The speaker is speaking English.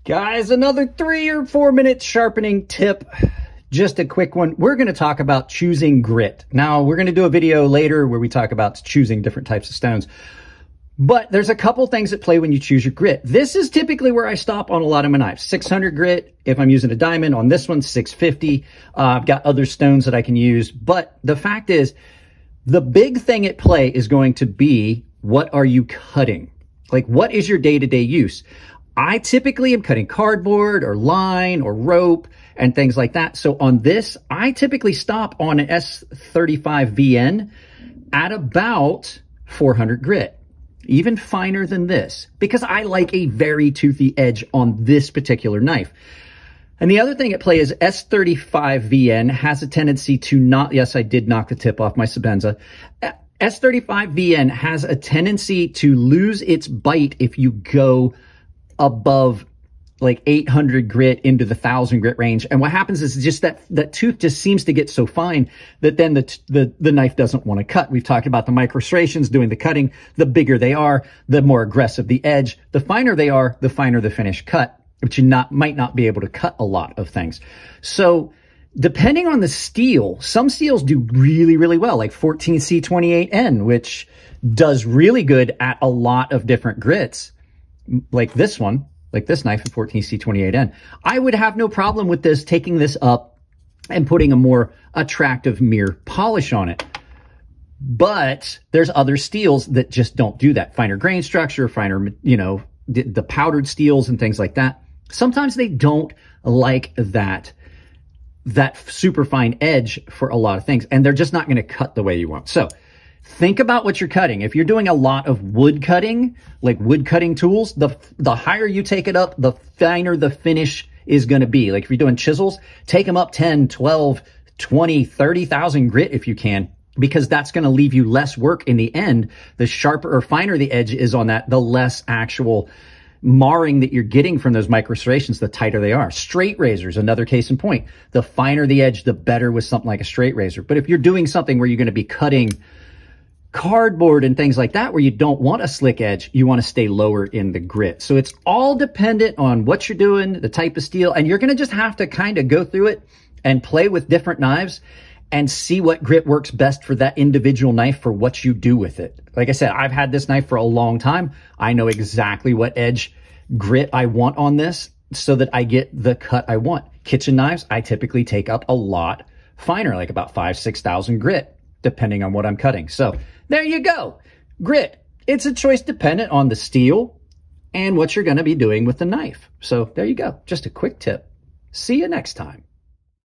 Guys, another 3 or 4 minute sharpening tip. Just a quick one. We're going to talk about choosing grit. Now, we're going to do a video later where we talk about choosing different types of stones. But there's a couple things at play when you choose your grit. This is typically where I stop on a lot of my knives. 600 grit if I'm using a diamond. On this one, 650. I've got other stones that I can use. But the fact is, the big thing at play is going to be, what are you cutting? Like, what is your day-to-day use? I typically am cutting cardboard or line or rope and things like that. So on this, I typically stop on an S35VN at about 400 grit, even finer than this, because I like a very toothy edge on this particular knife. And the other thing at play is S35VN has a tendency to not, yes, I did knock the tip off my Sabenza. S35VN has a tendency to lose its bite if you go above like 800 grit into the 1000 grit range. And what happens is just that tooth just seems to get so fine that then the knife doesn't want to cut. We've talked about the micro serrations doing the cutting. The bigger they are, the more aggressive the edge. The finer they are, the finer the finished cut, but you might not be able to cut a lot of things. So depending on the steel, some steels do really, really well, like 14C28N, which does really good at a lot of different grits. Like this one, like this knife, a 14C28N. I would have no problem with this, taking this up and putting a more attractive mirror polish on it. But there's other steels that just don't do that. Finer grain structure, finer, you know, the powdered steels and things like that. Sometimes they don't like that super fine edge for a lot of things, and they're just not going to cut the way you want. So think about what you're cutting. If you're doing a lot of wood cutting, like wood cutting tools, the higher you take it up, the finer the finish is going to be. Like if you're doing chisels, take them up 10, 12, 20, 30,000 grit if you can, because that's going to leave you less work in the end. The sharper or finer the edge is on that, the less actual marring that you're getting from those micro serrations, the tighter they are. Straight razors, another case in point. The finer the edge, the better with something like a straight razor. But if you're doing something where you're going to be cutting cardboard and things like that, where you don't want a slick edge, you want to stay lower in the grit. So it's all dependent on what you're doing, the type of steel, and you're going to just have to kind of go through it and play with different knives and see what grit works best for that individual knife for what you do with it. Like I said, I've had this knife for a long time. I know exactly what edge grit I want on this so that I get the cut I want. Kitchen knives, I typically take up a lot finer, like about 5,000 to 6,000 grit, depending on what I'm cutting. So there you go. Grit. It's a choice dependent on the steel and what you're going to be doing with the knife. So there you go. Just a quick tip. See you next time.